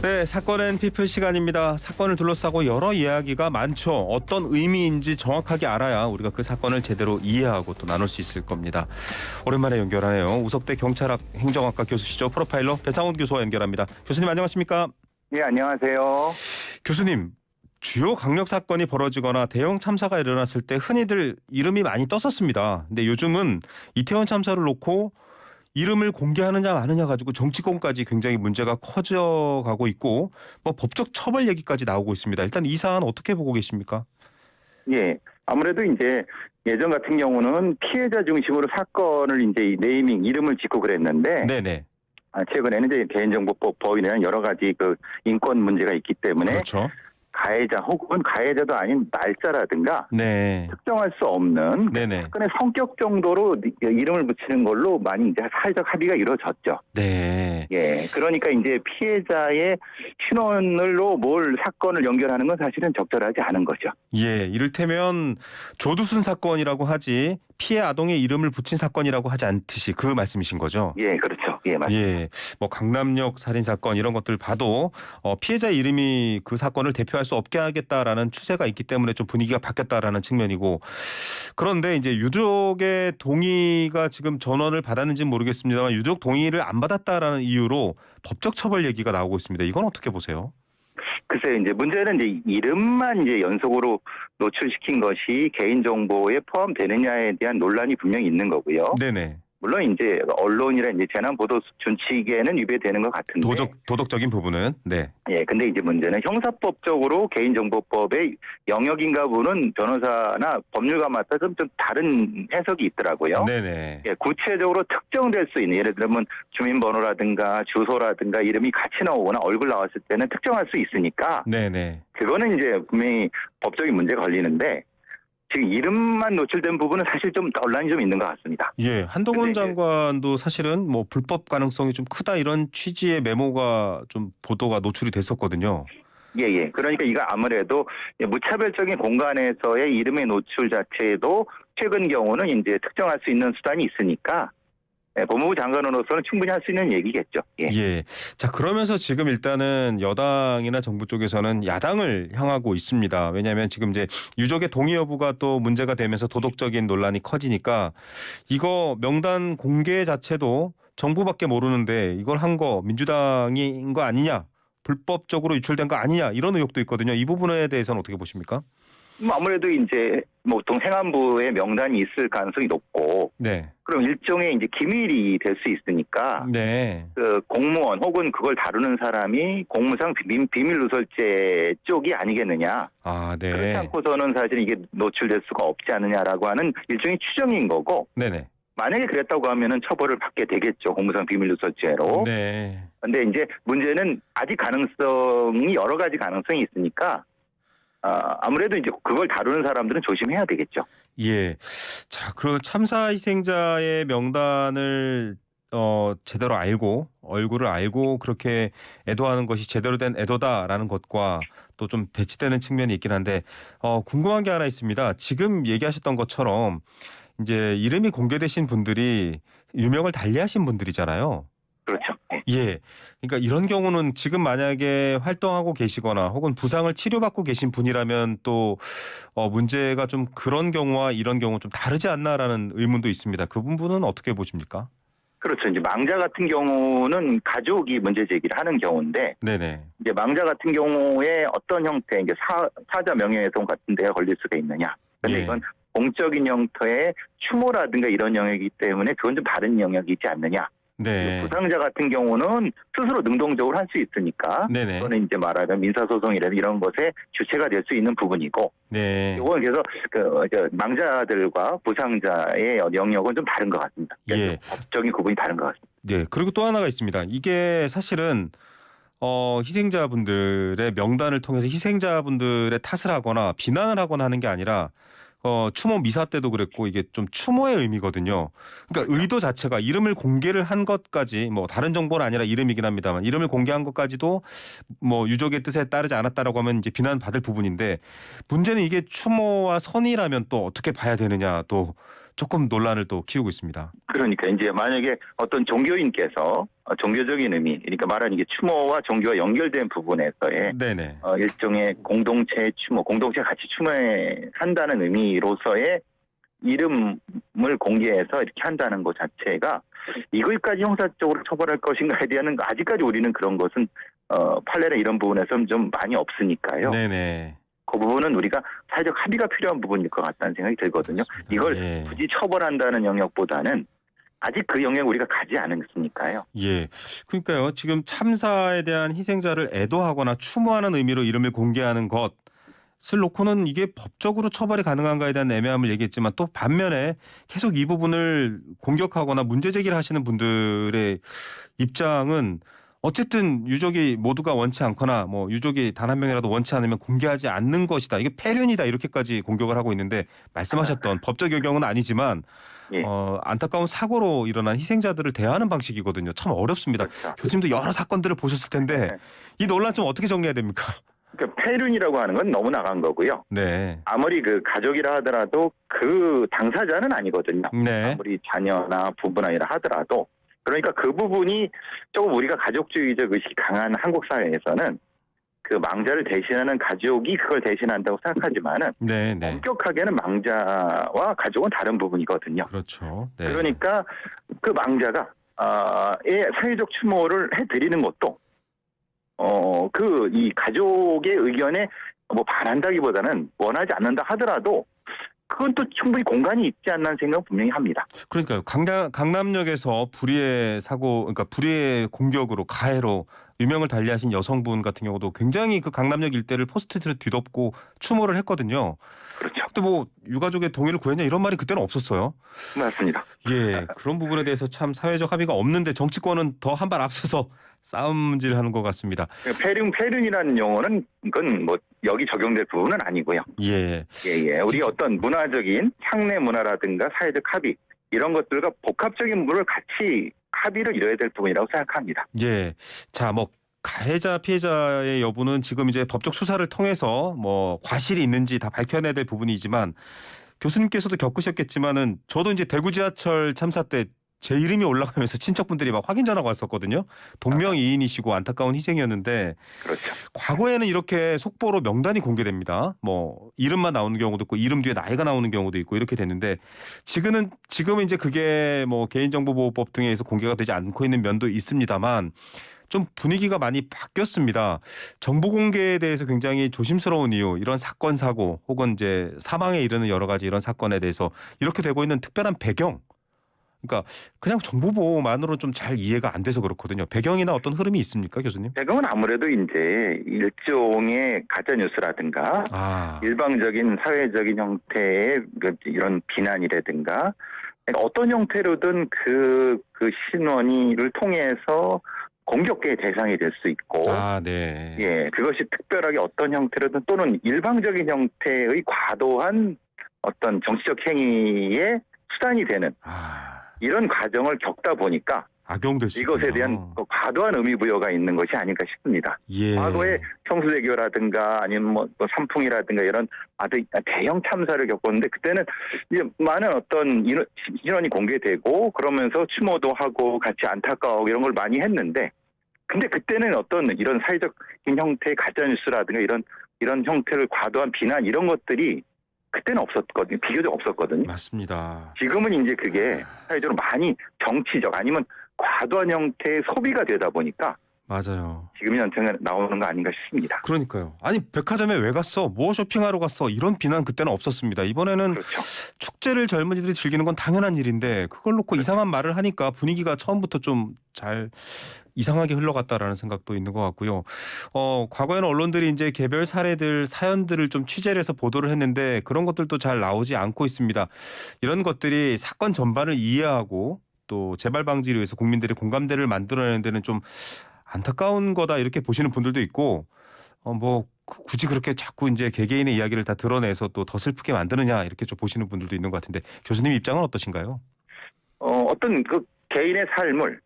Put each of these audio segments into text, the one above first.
네, 사건은 피플 시간입니다. 사건을 둘러싸고 여러 이야기가 많죠. 어떤 의미인지 정확하게 알아야 우리가 그 사건을 제대로 이해하고 또 나눌 수 있을 겁니다. 오랜만에 연결하네요. 우석대 경찰학 행정학과 교수시죠. 프로파일러 배상훈 교수와 연결합니다. 교수님 안녕하십니까? 네, 안녕하세요. 교수님, 주요 강력 사건이 벌어지거나 대형 참사가 일어났을 때 흔히들 이름이 많이 떴었습니다. 근데 요즘은 이태원 참사를 놓고 이름을 공개하느냐 마느냐 가지고 정치권까지 굉장히 문제가 커져가고 있고 뭐 법적 처벌 얘기까지 나오고 있습니다. 일단 이 사안 어떻게 보고 계십니까? 예. 아무래도 이제 예전 같은 경우는 피해자 중심으로 사건을 이제 네이밍, 이름을 짓고 그랬는데, 네네. 최근에는 이제 개인정보법 법인이나 여러 가지 그 인권 문제가 있기 때문에 그렇죠. 가해자 혹은 가해자도 아닌 날짜라든가 네. 특정할 수 없는 네네. 사건의 성격 정도로 이름을 붙이는 걸로 많이 이제 사회적 합의가 이루어졌죠. 네. 예. 그러니까 이제 피해자의 신원으로 뭘 사건을 연결하는 건 사실은 적절하지 않은 거죠. 예, 이를테면 조두순 사건이라고 하지 피해 아동의 이름을 붙인 사건이라고 하지 않듯이 그 말씀이신 거죠? 예, 그렇죠. 예, 맞습니다. 예, 뭐 강남역 살인 사건 이런 것들 봐도 피해자 이름이 그 사건을 대표할 수 없게 하겠다라는 추세가 있기 때문에 좀 분위기가 바뀌었다라는 측면이고, 그런데 이제 유족의 동의가 지금 전원을 받았는지는 모르겠습니다만 유족 동의를 안 받았다라는 이유로 법적 처벌 얘기가 나오고 있습니다. 이건 어떻게 보세요? 글쎄, 이제 문제는 이제 이름만 이제 연속으로 노출시킨 것이 개인정보에 포함되느냐에 대한 논란이 분명히 있는 거고요. 네네. 물론 이제 언론이나 이제 재난보도 준칙에는 위배되는 것 같은데. 도덕적인 부분은 네. 예, 근데 이제 문제는 형사법적으로 개인정보법의 영역인가 보는 변호사나 법률가마다 좀 다른 해석이 있더라고요. 네네. 예, 구체적으로 특정될 수 있는, 예를 들면 주민번호라든가 주소라든가 이름이 같이 나오거나 얼굴 나왔을 때는 특정할 수 있으니까 네네. 그거는 이제 분명히 법적인 문제가 걸리는데, 지금 이름만 노출된 부분은 사실 좀 논란이 좀 있는 것 같습니다. 예, 한동훈 근데 이제 장관도 사실은 뭐 불법 가능성이 좀 크다 이런 취지의 메모가 좀 보도가 노출이 됐었거든요. 예. 그러니까 이거 아무래도 무차별적인 공간에서의 이름의 노출 자체도 최근 경우는 이제 특정할 수 있는 수단이 있으니까 법무부 장관으로서는 충분히 할 수 있는 얘기겠죠. 예. 예. 자, 그러면서 지금 일단은 여당이나 정부 쪽에서는 야당을 향하고 있습니다. 왜냐하면 지금 이제 유족의 동의 여부가 또 문제가 되면서 도덕적인 논란이 커지니까 이거 명단 공개 자체도 정부밖에 모르는데 이걸 한 거 민주당인 거 아니냐? 불법적으로 유출된 거 아니냐? 이런 의혹도 있거든요. 이 부분에 대해서는 어떻게 보십니까? 아무래도 이제 뭐 보통 행안부에 명단이 있을 가능성이 높고, 네. 그럼 일종의 이제 기밀이 될 수 있으니까 네. 그 공무원 혹은 그걸 다루는 사람이 공무상 비밀 누설죄 쪽이 아니겠느냐. 아, 네. 그렇지 않고서는 사실 이게 노출될 수가 없지 않느냐라고 하는 일종의 추정인 거고, 네네. 만약에 그랬다고 하면은 처벌을 받게 되겠죠. 공무상 비밀 누설죄로. 네. 근데 이제 문제는 아직 가능성이 여러 가지 가능성이 있으니까 아무래도 이제 그걸 다루는 사람들은 조심해야 되겠죠. 예. 자, 그 참사 희생자의 명단을 제대로 알고 얼굴을 알고 그렇게 애도하는 것이 제대로 된 애도다라는 것과 또 좀 배치되는 측면이 있긴 한데 궁금한 게 하나 있습니다. 지금 얘기하셨던 것처럼 이제 이름이 공개되신 분들이 유명을 달리하신 분들이잖아요. 그렇죠. 예. 예. 그러니까 이런 경우는 지금 만약에 활동하고 계시거나 혹은 부상을 치료받고 계신 분이라면 또 문제가 좀 그런 경우와 이런 경우 좀 다르지 않나라는 의문도 있습니다. 그 부분은 어떻게 보십니까? 그렇죠. 이제 망자 같은 경우는 가족이 문제 제기를 하는 경우인데, 네네. 이제 망자 같은 경우에 어떤 형태, 이제 사자 명예훼손 같은 데가 걸릴 수가 있느냐. 근데 예. 이건 공적인 형태의 추모라든가 이런 영역이기 때문에 그건 좀 다른 영역이지 않느냐. 네. 부상자 같은 경우는 스스로 능동적으로 할 수 있으니까, 네네. 그거는 이제 말하자면 민사소송이라든가 이런 것에 주체가 될 수 있는 부분이고, 네. 이건 그래서 망자들과 부상자의 영역은 좀 다른 것 같습니다. 예. 법적인 구분이 다른 것 같습니다. 네. 그리고 또 하나가 있습니다. 이게 사실은 희생자분들의 명단을 통해서 희생자분들의 탓을 하거나 비난을 하거나 하는 게 아니라 추모 미사 때도 그랬고 이게 좀 추모의 의미거든요. 그러니까 의도 자체가 이름을 공개를 한 것까지 뭐 다른 정보는 아니라 이름이긴 합니다만 이름을 공개한 것까지도 뭐 유족의 뜻에 따르지 않았다라고 하면 이제 비난받을 부분인데 문제는 이게 추모와 선의라면 또 어떻게 봐야 되느냐 또 조금 논란을 또 키우고 있습니다. 그러니까 이제 만약에 어떤 종교인께서 종교적인 의미, 그러니까 말하는 이게 추모와 종교와 연결된 부분에서의 네네. 일종의 공동체 추모, 공동체 같이 추모한다는 의미로서의 이름을 공개해서 이렇게 한다는 것 자체가 이것까지 형사적으로 처벌할 것인가에 대한 아직까지 우리는 그런 것은 판례나 이런 부분에서는 좀 많이 없으니까요. 네네. 그 부분은 우리가 사회적 합의가 필요한 부분일 것 같다는 생각이 들거든요. 맞습니다. 이걸 예. 굳이 처벌한다는 영역보다는 아직 그 영역 우리가 가지 않았으니까요. 예. 그러니까요. 지금 참사에 대한 희생자를 애도하거나 추모하는 의미로 이름을 공개하는 것을 놓고는 이게 법적으로 처벌이 가능한가에 대한 애매함을 얘기했지만 또 반면에 계속 이 부분을 공격하거나 문제 제기를 하시는 분들의 입장은 어쨌든 유족이 모두가 원치 않거나 뭐 유족이 단 한 명이라도 원치 않으면 공개하지 않는 것이다. 이게 폐륜이다. 이렇게까지 공격을 하고 있는데 말씀하셨던 법적 요경은 아니지만 예. 안타까운 사고로 일어난 희생자들을 대하는 방식이거든요. 참 어렵습니다. 그렇죠. 교수님도 여러 사건들을 보셨을 텐데 네. 이 논란 좀 어떻게 정리해야 됩니까? 그러니까 폐륜이라고 하는 건 너무 나간 거고요. 네. 아무리 그 가족이라 하더라도 그 당사자는 아니거든요. 네. 아무리 자녀나 부부나 이라 하더라도. 그러니까 그 부분이 조금 우리가 가족주의적 의식이 강한 한국 사회에서는 그 망자를 대신하는 가족이 그걸 대신한다고 생각하지만은 네. 네. 엄격하게는 망자와 가족은 다른 부분이거든요. 그렇죠. 네. 그러니까 그 망자가 사회적 추모를 해드리는 것도 그 이 가족의 의견에 뭐 반한다기보다는 원하지 않는다 하더라도 그건 또 충분히 공간이 있지 않나는 생각은 분명히 합니다. 그러니까요. 강남역에서 불의의 사고, 그러니까 불의의 공격으로 가해로 유명을 달리하신 여성분 같은 경우도 굉장히 그 강남역 일대를 포스트잇으로 뒤덮고 추모를 했거든요. 그렇죠. 근데 뭐 유가족의 동의를 구했냐 이런 말이 그때는 없었어요. 맞습니다. 예, 그런 부분에 대해서 참 사회적 합의가 없는데 정치권은 더 한 발 앞서서 싸움질을 하는 것 같습니다. 폐륜이라는 용어는 그건 뭐 여기 적용될 부분은 아니고요. 예, 예. 우리 어떤 문화적인 향내 문화라든가 사회적 합의 이런 것들과 복합적인 부분을 같이 합의를 이뤄야 될 부분이라고 생각합니다. 예. 자, 뭐 가해자 피해자의 여부는 지금 이제 법적 수사를 통해서 뭐 과실이 있는지 다 밝혀내야 될 부분이지만 교수님께서도 겪으셨겠지만은 저도 이제 대구 지하철 참사 때 제 이름이 올라가면서 친척분들이 막 확인 전화가 왔었거든요. 동명이인이시고 안타까운 희생이었는데 그렇죠. 과거에는 이렇게 속보로 명단이 공개됩니다. 뭐 이름만 나오는 경우도 있고 이름 뒤에 나이가 나오는 경우도 있고 이렇게 됐는데 지금은 이제 그게 뭐 개인정보보호법 등에 의해서 공개가 되지 않고 있는 면도 있습니다만 좀 분위기가 많이 바뀌었습니다. 정보 공개에 대해서 굉장히 조심스러운 이유, 이런 사건 사고 혹은 이제 사망에 이르는 여러 가지 이런 사건에 대해서 이렇게 되고 있는 특별한 배경. 그러니까 그냥 정보 보호만으로 좀 잘 이해가 안 돼서 그렇거든요. 배경이나 어떤 흐름이 있습니까, 교수님? 배경은 아무래도 이제 일종의 가짜 뉴스라든가 일방적인 사회적인 형태의 이런 비난이라든가 어떤 형태로든 그 신원을 통해서 공격의 대상이 될 수 있고, 네. 예, 그것이 특별하게 어떤 형태로든 또는 일방적인 형태의 과도한 어떤 정치적 행위의 수단이 되는 이런 과정을 겪다 보니까 악용될 수 이것에 있군요. 대한 과도한 의미 부여가 있는 것이 아닐까 싶습니다. 예. 과거에 성수대교라든가 아니면 뭐 삼풍이라든가 이런 아주 대형 참사를 겪었는데 그때는 이제 많은 어떤 신원이 공개되고 그러면서 추모도 하고 같이 안타까워하고 이런 걸 많이 했는데 근데 그때는 어떤 이런 사회적인 형태의 가짜뉴스라든가 이런 형태를 과도한 비난 이런 것들이 그때는 없었거든요. 비교적 없었거든요. 맞습니다. 지금은 이제 그게 사회적으로 많이 정치적 아니면 과도한 형태의 소비가 되다 보니까 맞아요. 지금 현장에 나오는 거 아닌가 싶습니다. 그러니까요. 아니 백화점에 왜 갔어? 뭐 쇼핑하러 갔어? 이런 비난 그때는 없었습니다. 이번에는 그렇죠. 축제를 젊은이들이 즐기는 건 당연한 일인데 그걸 놓고 이상한 말을 하니까 분위기가 처음부터 좀 잘 이상하게 흘러갔다라는 생각도 있는 것 같고요. 과거에는 언론들이 이제 개별 사례들 사연들을 좀 취재를 해서 보도를 했는데 그런 것들도 잘 나오지 않고 있습니다. 이런 것들이 사건 전반을 이해하고 또 재발 방지를 위해서 국민들의 공감대를 만들어내는 데는 좀 안타까운 거다 이렇게 보시는 분들도 있고 뭐 굳이 그렇게 자꾸 이제 개개인의 이야기를 다 드러내서 또 더 슬프게 만드느냐 이렇게 좀 보시는 분들도 있는 것 같은데 교수님 입장은 어떠신가요? 어떤 그 개인의 삶을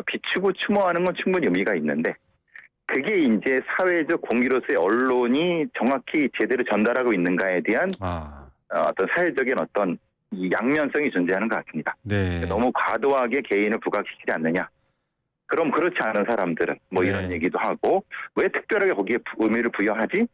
비추고 추모하는 건 충분히 의미가 있는데 그게 이제 사회적 공기로서의 언론이 정확히 제대로 전달하고 있는가에 대한 어떤 사회적인 어떤 이 양면성이 존재하는 것 같습니다. 네. 너무 과도하게 개인을 부각시키지 않느냐. 그럼 그렇지 않은 사람들은 뭐 네. 이런 얘기도 하고 왜 특별하게 거기에 의미를 부여하지?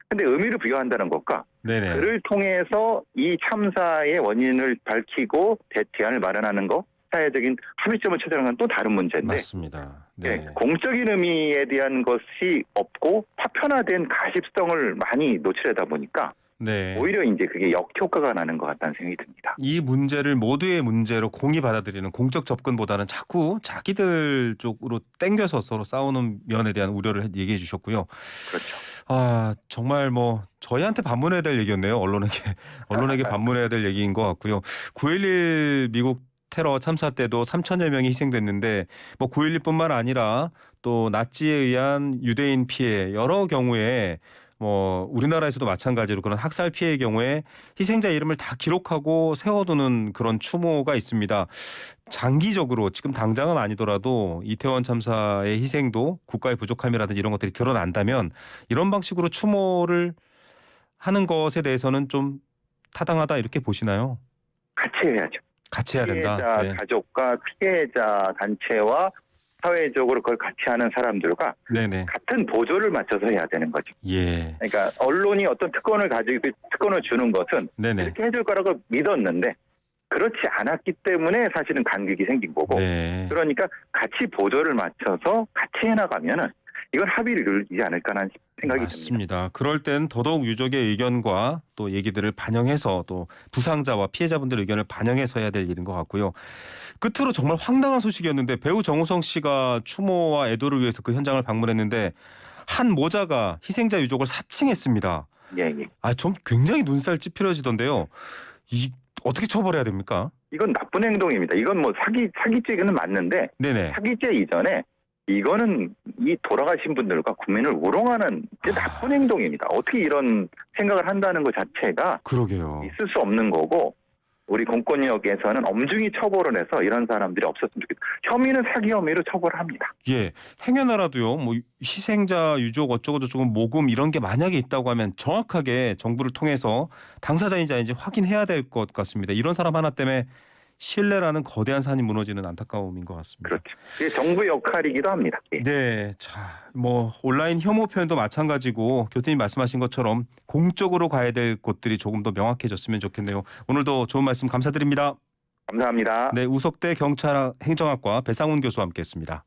근데 의미를 부여한다는 것과 네네. 그를 통해서 이 참사의 원인을 밝히고 대안을 마련하는 거 사회적인 합의점을 찾아가는 건 또 다른 문제인데 맞습니다. 네. 네, 공적인 의미에 대한 것이 없고 파편화된 가십성을 많이 노출하다 보니까 네. 오히려 이제 그게 역효과가 나는 것 같다는 생각이 듭니다. 이 문제를 모두의 문제로 공히 받아들이는 공적 접근보다는 자꾸 자기들 쪽으로 땡겨서 서로 싸우는 면에 대한 우려를 얘기해 주셨고요. 그렇죠. 아, 정말 뭐 저희한테 반문해야 될 얘기였네요. 언론에게 반문해야 될 얘기인 것 같고요. 9.11 미국 테러 참사 때도 3천여 명이 희생됐는데 뭐 9.11뿐만 아니라 또 나치에 의한 유대인 피해 여러 경우에 뭐 우리나라에서도 마찬가지로 그런 학살 피해의 경우에 희생자 이름을 다 기록하고 세워두는 그런 추모가 있습니다. 장기적으로 지금 당장은 아니더라도 이태원 참사의 희생도 국가의 부족함이라든지 이런 것들이 드러난다면 이런 방식으로 추모를 하는 것에 대해서는 좀 타당하다 이렇게 보시나요? 같이 해야죠. 같이 해야 된다. 피해자 네. 가족과 피해자 단체와 사회적으로 그걸 같이 하는 사람들과 네네. 같은 보조를 맞춰서 해야 되는 거죠. 예. 그러니까 언론이 어떤 특권을 가지고 특권을 주는 것은 네네. 이렇게 해줄 거라고 믿었는데 그렇지 않았기 때문에 사실은 간극이 생긴 거고 네. 그러니까 같이 보조를 맞춰서 같이 해나가면은 이건 합의를 이루지 않을까라는 생각이 듭니다. 맞습니다. 그럴 땐 더더욱 유족의 의견과 또 얘기들을 반영해서 또 부상자와 피해자분들의 의견을 반영해서 해야 될 일인 것 같고요. 끝으로 정말 황당한 소식이었는데 배우 정우성 씨가 추모와 애도를 위해서 그 현장을 방문했는데 한 모자가 희생자 유족을 사칭했습니다. 예, 예. 아, 좀 굉장히 눈살 찌푸려지던데요. 이 어떻게 처벌해야 됩니까? 이건 나쁜 행동입니다. 이건 뭐 사기죄는 맞는데 네네. 사기죄 이전에 이거는 이 돌아가신 분들과 국민을 우롱하는 나쁜 행동입니다. 어떻게 이런 생각을 한다는 것 자체가 그러게요. 있을 수 없는 거고 우리 공권력에서는 엄중히 처벌을 해서 이런 사람들이 없었으면 좋겠다. 혐의는 사기 혐의로 처벌합니다. 예, 행여나라도요. 뭐 희생자 유족 어쩌고 저쩌고 모금 이런 게 만약에 있다고 하면 정확하게 정부를 통해서 당사자인지 아닌지 확인해야 될 것 같습니다. 이런 사람 하나 때문에 신뢰라는 거대한 산이 무너지는 안타까움인 것 같습니다. 그렇죠. 이게 정부의 역할이기도 합니다. 예. 네, 자, 뭐 온라인 혐오 표현도 마찬가지고 교수님 말씀하신 것처럼 공적으로 가야 될 곳들이 조금 더 명확해졌으면 좋겠네요. 오늘도 좋은 말씀 감사드립니다. 감사합니다. 네, 우석대 경찰 행정학과 배상훈 교수와 함께했습니다.